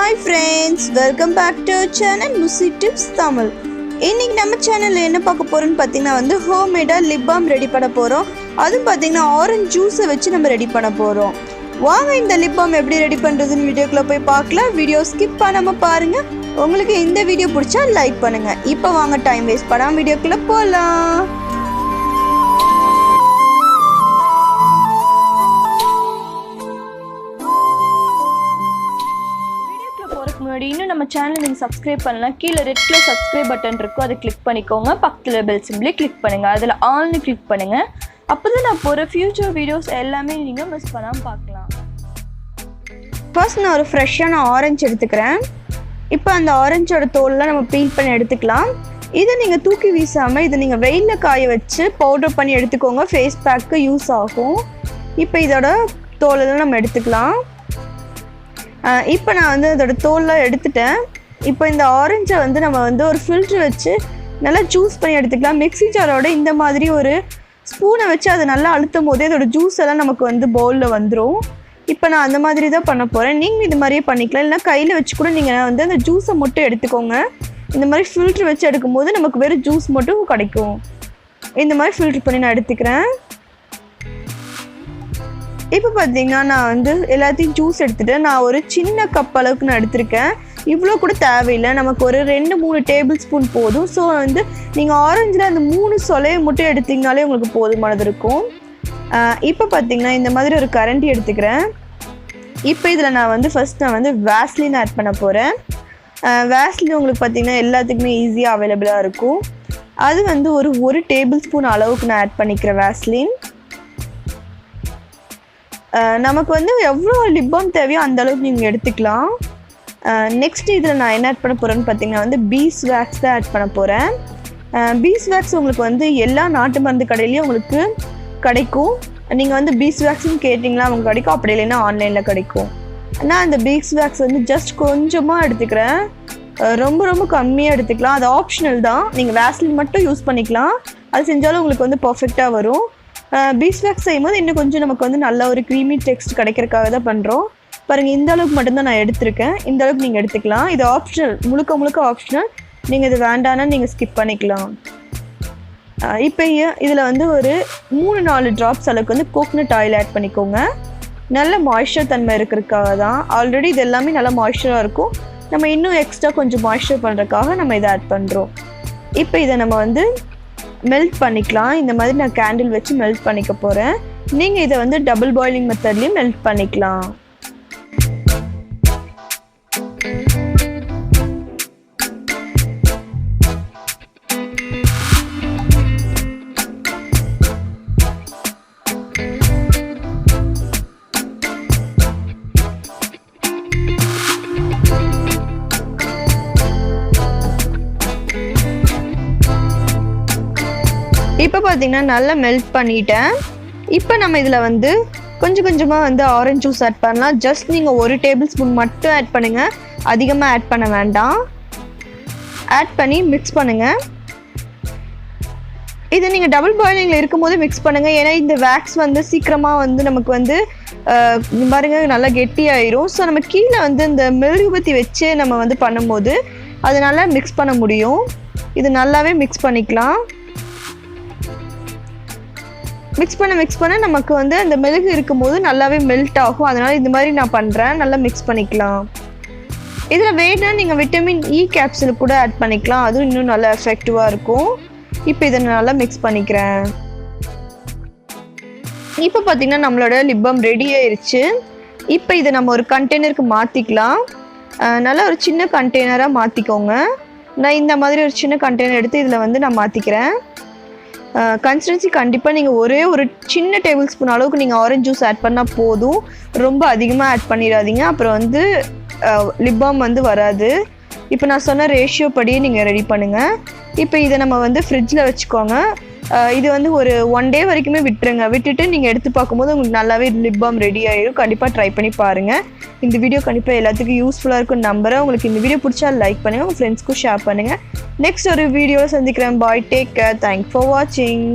Hi friends, welcome back to our channel Music Tips Tamil. இன்னைக்கு நம்ம சேனல்ல என்ன பார்க்க போறோம்னு பாத்தீங்கன்னா வந்து ஹோம்மேடா லிப் பாம் ரெடி பண்ண போறோம். அதுவும் பாத்தீங்கன்னா ஆரஞ்சு ஜூஸை வச்சு நம்ம ரெடி பண்ண போறோம். வாங்க இந்த லிப் பாம் எப்படி ரெடி பண்றதுன்னு வீடியோக்குள்ள போய் பார்க்கலாம். வீடியோ ஸ்கிப் பண்ணாம பாருங்க. உங்களுக்கு இந்த வீடியோ பிடிச்சா லைக் பண்ணுங்க. இப்போ வாங்க டைம் வேஸ்ட் பண்ணாம வீடியோக்குள்ள போலாம். முன்னாடி இன்னும் நம்ம சேனல் நீங்கள் சப்ஸ்கிரைப் பண்ணலாம். கீழே ரெட் கலர் சப்ஸ்கிரைப் பட்டன் இருக்கும், அதை கிளிக் பண்ணிக்கோங்க. பக்கத்தில் பெல் சிம்பிளே கிளிக் பண்ணுங்கள், அதில் ஆல்னு கிளிக் பண்ணுங்கள். அப்போ தான் நான் போகிற ஃபியூச்சர் வீடியோஸ் எல்லாமே நீங்கள் மிஸ் பண்ணாமல் பார்க்கலாம். ஃபர்ஸ்ட் நான் ஒரு ஃப்ரெஷ்ஷான ஆரஞ்சு எடுத்துக்கிறேன். இப்போ அந்த ஆரஞ்சோட தோல்லாம் நம்ம பீல் பண்ணி எடுத்துக்கலாம். இதை நீங்கள் தூக்கி வீசாமல் இதை நீங்கள் வெயிலில் காய வச்சு பவுடர் பண்ணி எடுத்துக்கோங்க. ஃபேஸ் பேக்கு யூஸ் ஆகும். இப்போ இதோட தோலெல்லாம் நம்ம எடுத்துக்கலாம். இப்போ நான் வந்து அதோட தோல்லாம் எடுத்துட்டேன். இப்போ இந்த ஆரஞ்சை வந்து நம்ம வந்து ஒரு ஃபில்ட்ரு வச்சு நல்லா ஜூஸ் பண்ணி எடுத்துக்கலாம். மிக்ஸி ஜாரோட இந்த மாதிரி ஒரு ஸ்பூனை வச்சு அதை நல்லா அழுத்தும் போதே அதோட ஜூஸ் எல்லாம் நமக்கு வந்து பவுலில் வந்துடும். இப்போ நான் அந்த மாதிரி தான் பண்ண போகிறேன். நீங்கள் இது மாதிரியே பண்ணிக்கலாம். இல்லைனா கையில் வச்சு கூட நீங்கள் வந்து அந்த ஜூஸை மட்டும் எடுத்துக்கோங்க. இந்த மாதிரி ஃபில்ட்ரு வச்சு எடுக்கும்போது நமக்கு வெறும் ஜூஸ் மட்டும் கிடைக்கும். இந்த மாதிரி ஃபில்ட்ரு பண்ணி நான் எடுத்துக்கிறேன். இப்போ பார்த்தீங்கன்னா நான் வந்து எல்லாத்தையும் ஜூஸ் எடுத்துகிட்டு நான் ஒரு சின்ன கப் அளவுக்கு நான் எடுத்திருக்கேன். இவ்வளோ கூட தேவையில்லை, நமக்கு ஒரு 2-3 டேபிள் ஸ்பூன் போதும். ஸோ வந்து நீங்கள் ஆரஞ்சில் அந்த 3 சொலையை மட்டும் எடுத்திங்கனாலே உங்களுக்கு போதுமானது இருக்கும். இப்போ பார்த்தீங்கன்னா இந்த மாதிரி ஒரு கரண்டி எடுத்துக்கிறேன். இப்போ இதில் நான் வந்து ஃபஸ்ட் நான் வந்து வேஸ்லின் ஆட் பண்ண போகிறேன். வேஸ்லின் உங்களுக்கு பார்த்தீங்கன்னா எல்லாத்துக்குமே ஈஸியாக அவைலபிளாக இருக்கும். அது வந்து ஒரு டேபிள் ஸ்பூன் அளவுக்கு நான் ஆட் பண்ணிக்கிறேன் வேஸ்லின். நமக்கு வந்து எவ்வளோ லிப் பாம் தேவையோ அந்த அளவுக்கு நீங்கள் எடுத்துக்கலாம். நெக்ஸ்ட்டு இதில் நான் என்ன ஆட் பண்ண போகிறேன்னு பார்த்தீங்கன்னா வந்து பீஸ் வேக்ஸ் தான் ஆட் பண்ண போகிறேன். பீஸ் வேக்ஸ் உங்களுக்கு வந்து எல்லா நாட்டு மருந்து கடையிலையும் உங்களுக்கு கிடைக்கும். நீங்கள் வந்து பீஸ் வேக்ஸ்ன்னு கேட்டிங்களா அவங்க கிடைக்கும், அப்படி இல்லைன்னா ஆன்லைனில் கிடைக்கும். நான் அந்த பீஸ் வேக்ஸ் வந்து ஜஸ்ட் கொஞ்சமாக எடுத்துக்கிறேன். ரொம்ப ரொம்ப கம்மியாக எடுத்துக்கலாம். அது ஆப்ஷனல் தான், நீங்கள் வேஸ்லின் மட்டும் யூஸ் பண்ணிக்கலாம். அது செஞ்சாலும் உங்களுக்கு வந்து பர்ஃபெக்டாக வரும். பீஸ் வேக்ஸ் செய்யும்போது இன்னும் கொஞ்சம் நமக்கு வந்து நல்ல ஒரு க்ரீமி டெக்ஸ்ட் கிடைக்கிறதுக்காக தான் பண்ணுறோம். பாருங்கள், இந்த அளவுக்கு மட்டும்தான் நான் எடுத்திருக்கேன். இந்த அளவுக்கு நீங்கள் எடுத்துக்கலாம். இது ஆப்ஷனல், முழுக்க ஆப்ஷனல். நீங்கள் இது வேண்டானா நீங்கள் ஸ்கிப் பண்ணிக்கலாம். இப்போ இதில் வந்து ஒரு 3-4 ட்ராப்ஸ் அளவுக்கு வந்து கோகனட் ஆயில் ஆட் பண்ணிக்கோங்க. நல்ல மாய்ஸ்சர் தன்மை இருக்கிறதுக்காக தான். ஆல்ரெடி இது எல்லாமே நல்லா மாய்ஸ்சராக இருக்கும். நம்ம இன்னும் எக்ஸ்ட்ரா கொஞ்சம் மாய்ஸ்சர் பண்ணுறதுக்காக நம்ம இதை ஆட் பண்ணுறோம். இப்போ இதை நம்ம வந்து மெல்ட் பண்ணிக்கலாம். இந்த மாதிரி நான் கேண்டில் வச்சு மெல்ட் பண்ணிக்க போகிறேன். நீங்கள் இதை வந்து டபுள் பாயிலிங் மெத்தட்லேயும் மெல்ட் பண்ணிக்கலாம். இப்போ பார்த்தீங்கன்னா நல்லா மெல்ட் பண்ணிட்டேன். இப்போ நம்ம இதில் வந்து கொஞ்சமாக வந்து ஆரஞ்சு ஜூஸ் ஆட் பண்ணலாம். ஜஸ்ட் நீங்கள் 1 டேபிள் ஸ்பூன் மட்டும் ஆட் பண்ணுங்கள், அதிகமாக ஆட் பண்ண வேண்டாம். ஆட் பண்ணி மிக்ஸ் பண்ணுங்கள். இதை நீங்கள் டபுள் பாயிலிங்கில் இருக்கும்போது மிக்ஸ் பண்ணுங்கள். ஏன்னா இந்த வேக்ஸ் வந்து சீக்கிரமாக வந்து நமக்கு வந்து பாருங்க நல்லா கெட்டியாயிரும். ஸோ நம்ம கீழே வந்து இந்த மெழுகுபத்தி வச்சு நம்ம வந்து பண்ணும்போது அது நல்லா மிக்ஸ் பண்ண முடியும். இது நல்லாவே மிக்ஸ் பண்ணிக்கலாம். மிக்ஸ் பண்ண நமக்கு வந்து அந்த மெழுகு இருக்கும்போது நல்லாவே மெல்ட் ஆகும். அதனால் இந்த மாதிரி நான் பண்ணுறேன். நல்லா மிக்ஸ் பண்ணிக்கலாம். இதில் வேணும்னா நீங்கள் விட்டமின் இ கேப்சூல் கூட ஆட் பண்ணிக்கலாம். அதுவும் இன்னும் நல்லா எஃபெக்டிவாக இருக்கும். இப்போ இதை நல்லா மிக்ஸ் பண்ணிக்கிறேன். இப்போ பார்த்தீங்கன்னா நம்மளோட லிப் பாம் ரெடி ஆயிடுச்சு. இப்போ இதை நம்ம ஒரு கண்டெய்னருக்கு மாற்றிக்கலாம். நல்லா ஒரு சின்ன கண்டெய்னராக மாற்றிக்கோங்க. நான் இந்த மாதிரி ஒரு சின்ன கண்டெய்னர் எடுத்து இதில் வந்து நான் மாற்றிக்கிறேன். கன்சிஸ்டன்சி கண்டிப்பாக நீங்கள் ஒரு சின்ன டேபிள் ஸ்பூன் அளவுக்கு நீங்கள் ஆரஞ்சு ஜூஸ் ஆட் பண்ணால் போதும். ரொம்ப அதிகமாக ஆட் பண்ணிடாதீங்க, அப்புறம் வந்து லிப் பாம் வந்து வராது. இப்போ நான் சொன்ன ரேஷியோ படியே நீங்கள் ரெடி பண்ணுங்கள். இப்போ இதை நம்ம வந்து ஃப்ரிட்ஜில் வச்சுக்கோங்க. இது வந்து ஒரு 1 டே வரைக்குமே விட்டுட்டு நீங்கள் எடுத்து பார்க்கும்போது உங்களுக்கு நல்லாவே லிப் பாம் ரெடி ஆகிடும். கண்டிப்பாக ட்ரை பண்ணி பாருங்கள். இந்த வீடியோ கண்டிப்பாக எல்லாத்துக்கும் யூஸ்ஃபுல்லாக இருக்கும்னு நம்புகிறேன். உங்களுக்கு இந்த வீடியோ பிடிச்சா லைக் பண்ணுங்கள், உங்கள் ஃப்ரெண்ட்ஸ்க்கும் ஷேர் பண்ணுங்கள். நெக்ஸ்ட் ஒரு வீடியோவில் சந்திக்கிறேன். பாய், டேக் கேர், தேங்க்ஸ் ஃபார் வாட்சிங்.